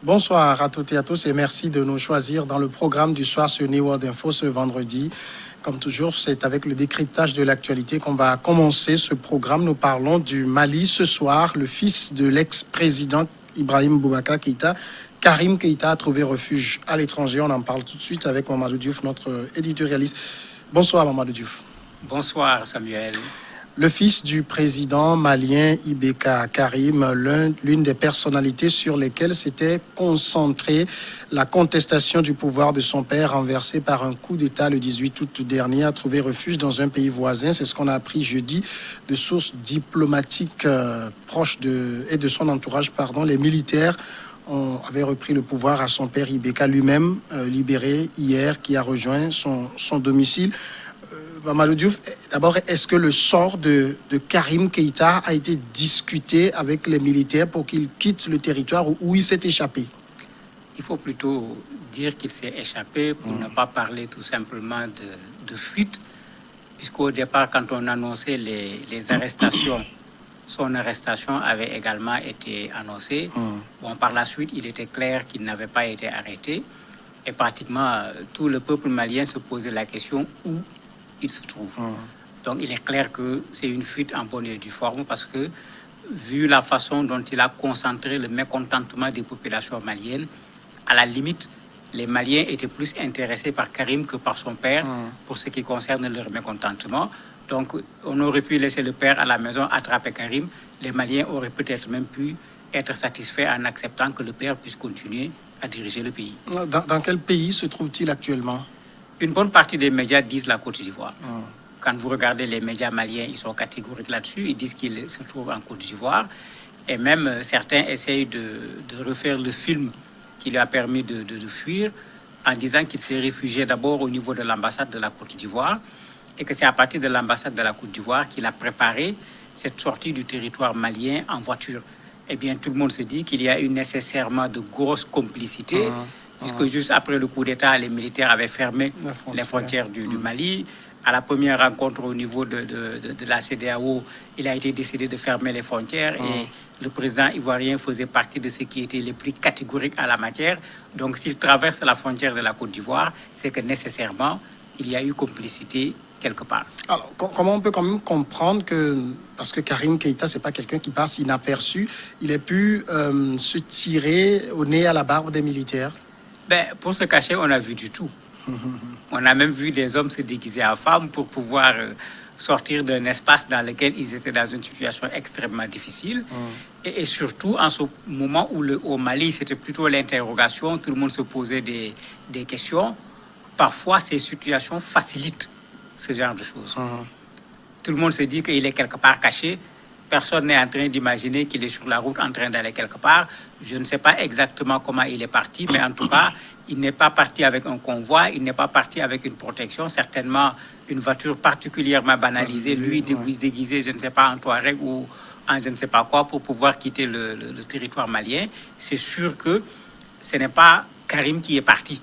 Bonsoir à toutes et à tous et merci de nous choisir dans le programme du soir sur New World Info ce vendredi. Comme toujours, c'est avec le décryptage de l'actualité qu'on va commencer ce programme. Nous parlons du Mali ce soir. Le fils de l'ex-président Ibrahim Boubacar Keïta, Karim Keïta, a trouvé refuge à l'étranger. On en parle tout de suite avec Mamadou Diouf, notre éditorialiste. Bonsoir Mamadou Diouf. Bonsoir Samuel. Le fils du président malien Ibeka Karim, l'une des personnalités sur lesquelles s'était concentrée la contestation du pouvoir de son père renversé par un coup d'État le 18 août dernier, a trouvé refuge dans un pays voisin. C'est ce qu'on a appris jeudi de sources diplomatiques proches et de son entourage. Les militaires avait repris le pouvoir à son père Ibeka lui-même, libéré hier, qui a rejoint son domicile. Mamadou Diouf, d'abord, est-ce que le sort de Karim Keïta a été discuté avec les militaires pour qu'il quitte le territoire où il s'est échappé? Il faut plutôt dire qu'il s'est échappé pour ne pas parler tout simplement de fuite, puisqu'au départ, quand on annonçait les arrestations, son arrestation avait également été annoncée. Bon, par la suite, il était clair qu'il n'avait pas été arrêté. Et pratiquement tout le peuple malien se posait la question où il se trouve. Donc il est clair que c'est une fuite en bonne et due forme parce que vu la façon dont il a concentré le mécontentement des populations maliennes, à la limite, les Maliens étaient plus intéressés par Karim que par son père pour ce qui concerne leur mécontentement. Donc on aurait pu laisser le père à la maison attraper Karim. Les Maliens auraient peut-être même pu être satisfaits en acceptant que le père puisse continuer à diriger le pays. Dans quel pays se trouve-t-il actuellement? Une bonne partie des médias disent la Côte d'Ivoire. Quand vous regardez les médias maliens, ils sont catégoriques là-dessus. Ils disent qu'il se trouve en Côte d'Ivoire. Et même certains essayent de refaire le film qui lui a permis de fuir en disant qu'il s'est réfugié d'abord au niveau de l'ambassade de la Côte d'Ivoire et que c'est à partir de l'ambassade de la Côte d'Ivoire qu'il a préparé cette sortie du territoire malien en voiture. Eh bien, tout le monde se dit qu'il y a eu nécessairement de grosses complicités puisque juste après le coup d'État, les militaires avaient fermé les frontières du Mali. À la première rencontre au niveau de la CEDEAO, il a été décidé de fermer les frontières et le président ivoirien faisait partie de ceux qui étaient les plus catégoriques en la matière. Donc s'il traverse la frontière de la Côte d'Ivoire, c'est que nécessairement, il y a eu complicité quelque part. Alors, comment on peut quand même comprendre que, parce que Karim Keïta, c'est pas quelqu'un qui passe inaperçu, il ait pu se tirer au nez à la barbe des militaires? Pour se cacher, on a vu du tout. On a même vu des hommes se déguiser en femmes pour pouvoir sortir d'un espace dans lequel ils étaient dans une situation extrêmement difficile. Et surtout, en ce moment où au Mali, c'était plutôt l'interrogation, tout le monde se posait des questions. Parfois, ces situations facilitent ce genre de choses. Tout le monde se dit qu'il est quelque part caché. Personne n'est en train d'imaginer qu'il est sur la route en train d'aller quelque part. Je ne sais pas exactement comment il est parti, mais en tout cas, il n'est pas parti avec un convoi, il n'est pas parti avec une protection, certainement une voiture particulièrement banalisée, lui déguisé, je ne sais pas, en Touareg ou en je ne sais pas quoi, pour pouvoir quitter le territoire malien. C'est sûr que ce n'est pas Karim qui est parti.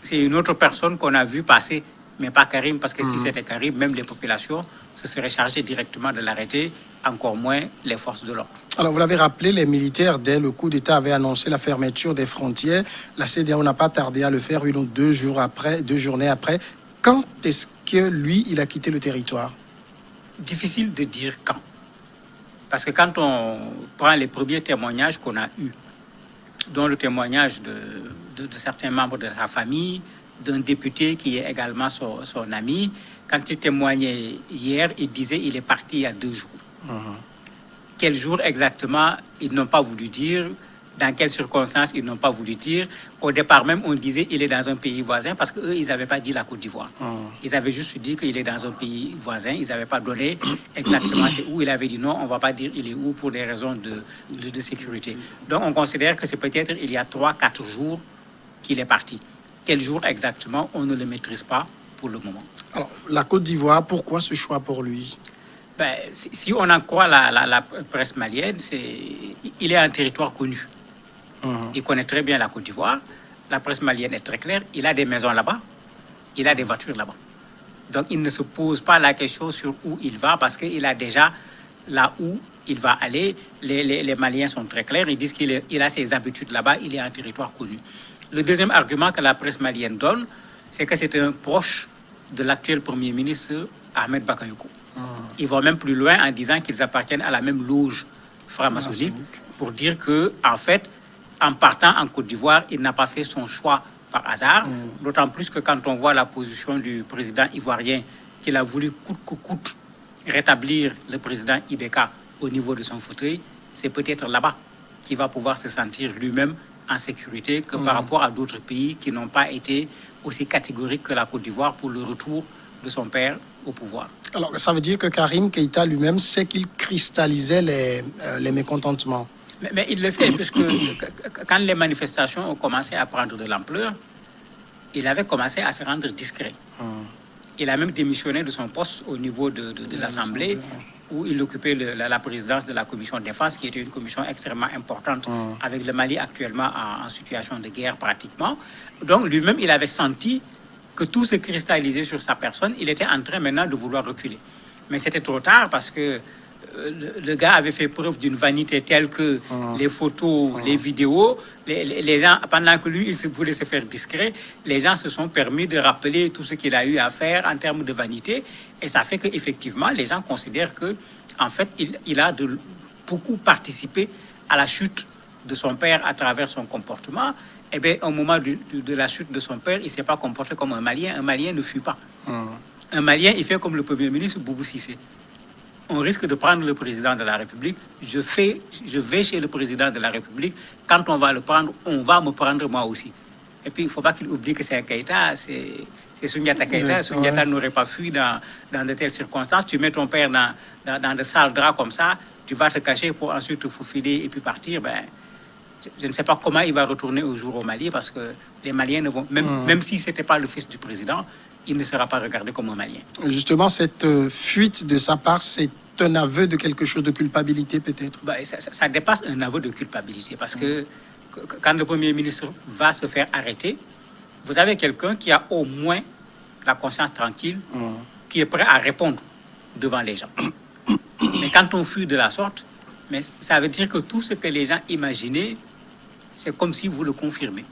C'est une autre personne qu'on a vu passer, mais pas Karim, parce que si c'était Karim, même les populations se seraient chargées directement de l'arrêter, encore moins les forces de l'ordre. Alors, vous l'avez rappelé, les militaires, dès le coup d'État, avaient annoncé la fermeture des frontières. La CEDEAO n'a pas tardé à le faire, une ou deux journées après. Quand est-ce que lui, il a quitté le territoire? Difficile de dire quand. Parce que quand on prend les premiers témoignages qu'on a eus, dont le témoignage de certains membres de sa famille, d'un député qui est également son ami, quand il témoignait hier, il disait qu'il est parti il y a 2 jours. Quel jour exactement, ils n'ont pas voulu dire. Dans quelles circonstances, ils n'ont pas voulu dire. Au départ même, on disait qu'il est dans un pays voisin parce qu'eux, ils n'avaient pas dit la Côte d'Ivoire. Ils avaient juste dit qu'il est dans un pays voisin. Ils n'avaient pas donné exactement c'est où. Il avait dit non, on ne va pas dire il est où pour des raisons de sécurité. Donc, on considère que c'est peut-être il y a 3-4 jours qu'il est parti. Quel jour exactement, on ne le maîtrise pas pour le moment. Alors, la Côte d'Ivoire, pourquoi ce choix pour lui? Si on en croit la presse malienne, il est un territoire connu. Il connaît très bien la Côte d'Ivoire. La presse malienne est très claire. Il a des maisons là-bas. Il a des voitures là-bas. Donc, il ne se pose pas la question sur où il va parce qu'il a déjà là où il va aller. Les Maliens sont très clairs, ils disent qu'il a ses habitudes là-bas, il est en territoire connu. Le deuxième argument que la presse malienne donne, c'est que c'est un proche de l'actuel Premier ministre Ahmed Bakayoko. Ils vont même plus loin en disant qu'ils appartiennent à la même loge franc-maçonnique pour dire que, en fait, en partant en Côte d'Ivoire, il n'a pas fait son choix par hasard. D'autant plus que quand on voit la position du président ivoirien, qu'il a voulu coûte que coûte rétablir le président Ibeka au niveau de son fauteuil, c'est peut-être là-bas qu'il va pouvoir se sentir lui-même en sécurité que par rapport à d'autres pays qui n'ont pas été aussi catégoriques que la Côte d'Ivoire pour le retour de son père au pouvoir. Alors, ça veut dire que Karim Keïta lui-même sait qu'il cristallisait les mécontentements. Mais il le sait, puisque quand les manifestations ont commencé à prendre de l'ampleur, il avait commencé à se rendre discret. Il a même démissionné de son poste au niveau de l'Assemblée, où il occupait la présidence de la commission de défense, qui était une commission extrêmement importante, avec le Mali actuellement en situation de guerre pratiquement. Donc lui-même, il avait senti que tout se cristallisait sur sa personne. Il était en train maintenant de vouloir reculer. Mais c'était trop tard parce que le gars avait fait preuve d'une vanité telle que les photos, les vidéos, les gens, pendant que lui, il voulait se faire discret, les gens se sont permis de rappeler tout ce qu'il a eu à faire en termes de vanité. Et ça fait qu'effectivement, les gens considèrent que, en fait, il a beaucoup participé à la chute de son père à travers son comportement. Eh bien, au moment de la chute de son père, il ne s'est pas comporté comme un Malien. Un Malien ne fuit pas. Un Malien, il fait comme le Premier ministre Boubou Cissé. On risque de prendre le président de la République. Je vais chez le président de la République. Quand on va le prendre, on va me prendre moi aussi. Et puis, il ne faut pas qu'il oublie que c'est un Keïta, c'est Souniata Keïta. Souniata n'aurait pas fui dans de telles circonstances. Tu mets ton père dans de sales draps comme ça, tu vas te cacher pour ensuite te faufiler et puis partir. Ben, je ne sais pas comment il va retourner au jour au Mali, parce que les Maliens ne vont, même si ce n'était pas le fils du président, il ne sera pas regardé comme un Malien. Justement, cette fuite de sa part, c'est un aveu de quelque chose de culpabilité peut-être? Ben, ça dépasse un aveu de culpabilité, parce que quand le Premier ministre va se faire arrêter, vous avez quelqu'un qui a au moins la conscience tranquille, qui est prêt à répondre devant les gens. Mais quand on fuit de la sorte, mais ça veut dire que tout ce que les gens imaginaient, c'est comme si vous le confirmez.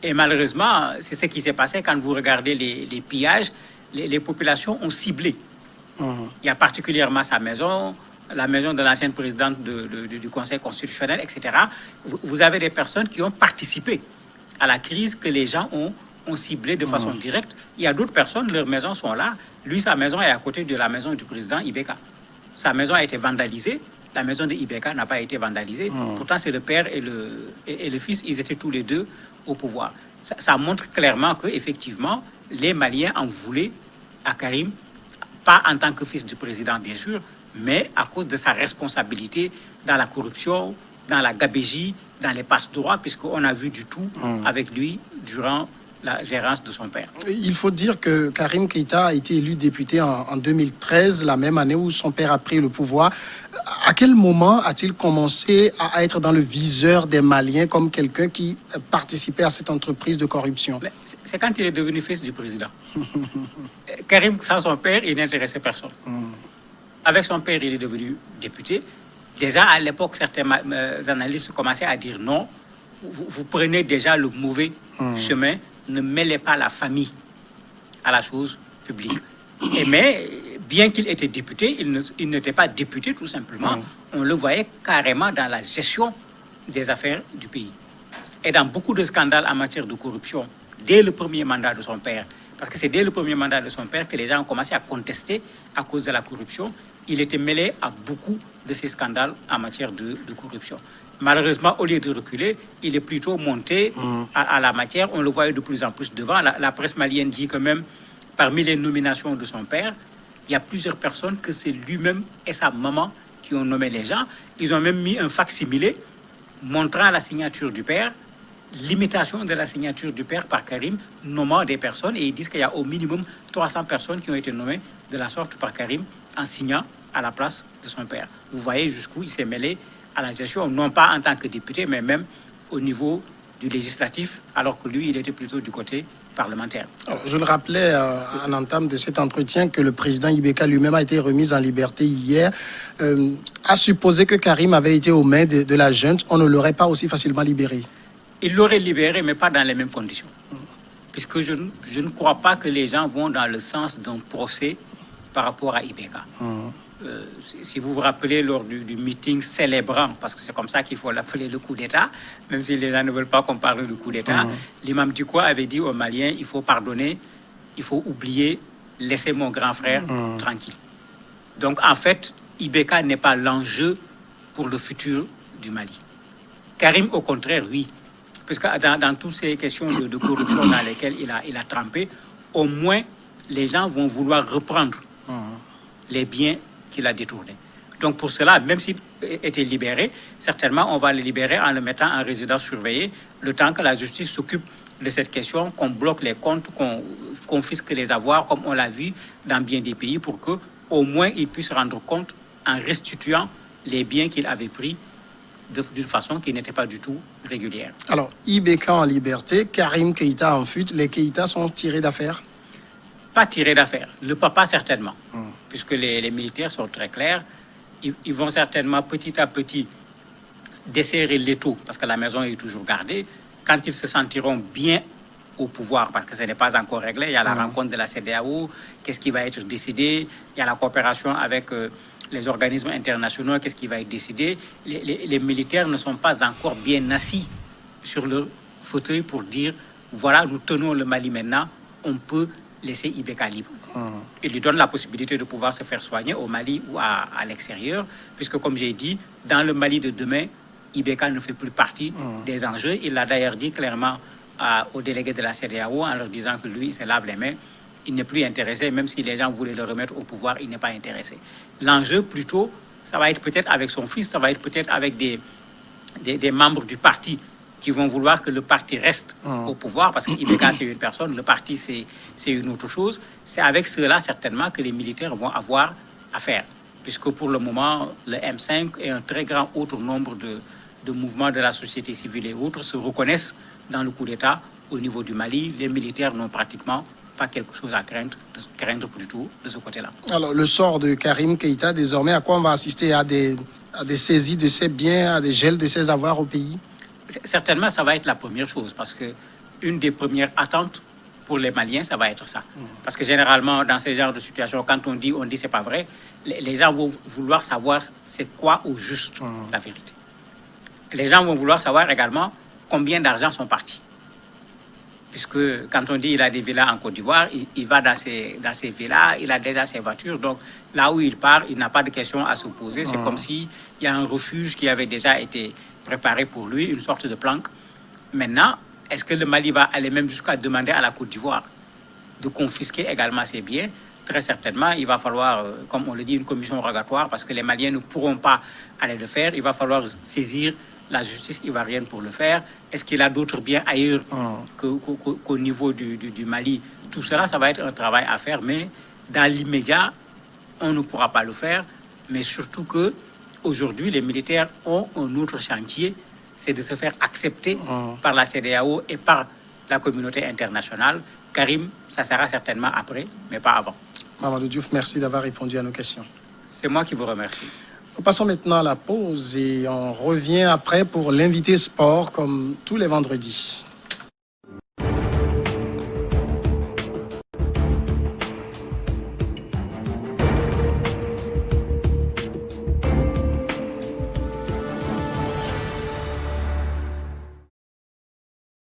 Et malheureusement, c'est ce qui s'est passé quand vous regardez les pillages. Les populations ont ciblé. Il y a particulièrement sa maison, la maison de l'ancienne présidente du Conseil constitutionnel, etc. Vous avez des personnes qui ont participé à la crise que les gens ont ciblée de façon directe. Il y a d'autres personnes, leurs maisons sont là. Lui, sa maison est à côté de la maison du président Ibeka. Sa maison a été vandalisée. La maison de Ibeka n'a pas été vandalisée. Pourtant, c'est le père et le fils, ils étaient tous les deux au pouvoir. Ça montre clairement qu'effectivement, les Maliens en voulaient à Karim, pas en tant que fils du président, bien sûr, mais à cause de sa responsabilité dans la corruption, dans la gabégie, dans les passe-droits, puisqu'on a vu du tout avec lui durant la gérance de son père. Il faut dire que Karim Keïta a été élu député en 2013, la même année où son père a pris le pouvoir. À quel moment a-t-il commencé à être dans le viseur des Maliens comme quelqu'un qui participait à cette entreprise de corruption? C'est quand il est devenu fils du président. Karim, sans son père, il n'intéressait personne. Avec son père, il est devenu député. Déjà, à l'époque, certains analystes commençaient à dire non, vous prenez déjà le mauvais chemin, ne mêlez pas la famille à la chose publique. Mais bien qu'il était député, il n'était pas député tout simplement. On le voyait carrément dans la gestion des affaires du pays. Et dans beaucoup de scandales en matière de corruption, dès le premier mandat de son père, parce que c'est dès le premier mandat de son père que les gens ont commencé à contester à cause de la corruption, il était mêlé à beaucoup de ces scandales en matière de corruption. Malheureusement, au lieu de reculer, il est plutôt monté à la matière. On le voyait de plus en plus devant. La presse malienne dit que même parmi les nominations de son père, il y a plusieurs personnes que c'est lui-même et sa maman qui ont nommé les gens. Ils ont même mis un fac-similé montrant la signature du père, l'imitation de la signature du père par Karim, nommant des personnes. Et ils disent qu'il y a au minimum 300 personnes qui ont été nommées de la sorte par Karim en signant à la place de son père. Vous voyez jusqu'où il s'est mêlé à la gestion, non pas en tant que député, mais même au niveau du législatif, alors que lui, il était plutôt du côté parlementaire. Alors, je le rappelais en entame de cet entretien que le président Ibeka lui-même a été remis en liberté hier. À supposer que Karim avait été aux mains de la junte, on ne l'aurait pas aussi facilement libéré. Il l'aurait libéré, mais pas dans les mêmes conditions. Puisque je ne crois pas que les gens vont dans le sens d'un procès par rapport à Ibeka. Si vous vous rappelez lors du meeting célébrant, parce que c'est comme ça qu'il faut l'appeler le coup d'État, même si les gens ne veulent pas qu'on parle de coup d'État, l'imam Dikwa avait dit aux Maliens, il faut pardonner, il faut oublier, laisser mon grand frère tranquille. Donc en fait, Ibeka n'est pas l'enjeu pour le futur du Mali. Karim, au contraire, oui. Puisque dans toutes ces questions de corruption dans lesquelles il a trempé, au moins les gens vont vouloir reprendre les biens qu'il a détournés. Donc pour cela, même s'il était libéré, certainement on va le libérer en le mettant en résidence surveillée, le temps que la justice s'occupe de cette question, qu'on bloque les comptes, qu'on confisque les avoirs, comme on l'a vu dans bien des pays, pour que au moins il puisse rendre compte en restituant les biens qu'il avait pris d'une façon qui n'était pas du tout régulière. Alors, Ibeka en liberté, Karim Keïta en fuite, les Keïta sont tirés d'affaire? Pas tirés d'affaire. Le papa, certainement. Puisque les militaires sont très clairs. Ils vont certainement petit à petit desserrer l'étau, parce que la maison est toujours gardée. Quand ils se sentiront bien au pouvoir, parce que ce n'est pas encore réglé, il y a la rencontre de la CEDEAO, qu'est-ce qui va être décidé, il y a la coopération avec les organismes internationaux, qu'est-ce qui va être décidé. Les militaires ne sont pas encore bien assis sur le fauteuil pour dire, voilà, nous tenons le Mali maintenant, on peut laisser Ibeka libre. Il lui donne la possibilité de pouvoir se faire soigner au Mali ou à l'extérieur, puisque comme j'ai dit, dans le Mali de demain, Ibeka ne fait plus partie des enjeux. Il l'a d'ailleurs dit clairement aux délégués de la CEDEAO en leur disant que lui, il se lave les mains. Il n'est plus intéressé, même si les gens voulaient le remettre au pouvoir, il n'est pas intéressé. L'enjeu, plutôt, ça va être peut-être avec son fils, ça va être peut-être avec des membres du parti qui vont vouloir que le parti reste au pouvoir, parce qu'Ibeka, c'est une personne, le parti, c'est une autre chose. C'est avec cela, certainement, que les militaires vont avoir affaire. Puisque pour le moment, le M5 et un très grand autre nombre de mouvements de la société civile et autres se reconnaissent dans le coup d'État au niveau du Mali. Les militaires n'ont pratiquement pas quelque chose à craindre du tout de ce côté-là. Alors, le sort de Karim Keïta, désormais, à quoi on va assister? À des saisies de ses biens, à des gels de ses avoirs au pays? Certainement, ça va être la première chose, parce que une des premières attentes pour les Maliens, ça va être ça. Parce que généralement, dans ce genre de situation, quand on dit c'est pas vrai, les gens vont vouloir savoir c'est quoi au juste la vérité. Les gens vont vouloir savoir également combien d'argent sont partis. Puisque quand on dit il a des villas en Côte d'Ivoire, il va dans ces villas, il a déjà ses voitures. Donc là où il part, il n'a pas de questions à se poser. C'est comme s'il y a un refuge qui avait déjà été préparé pour lui, une sorte de planque. Maintenant, est-ce que le Mali va aller même jusqu'à demander à la Côte d'Ivoire de confisquer également ses biens? Très certainement, il va falloir, comme on le dit, une commission rogatoire, parce que les Maliens ne pourront pas aller le faire. Il va falloir saisir la justice ivoirienne pour le faire. Est-ce qu'il a d'autres biens ailleurs qu'au niveau du Mali? Tout cela, ça va être un travail à faire, mais dans l'immédiat, on ne pourra pas le faire. Mais surtout que aujourd'hui, les militaires ont un autre chantier, c'est de se faire accepter par la CEDEAO et par la communauté internationale. Karim, ça sera certainement après, mais pas avant. Mamadou Diouf, merci d'avoir répondu à nos questions. C'est moi qui vous remercie. Nous passons maintenant à la pause et on revient après pour l'invité sport comme tous les vendredis.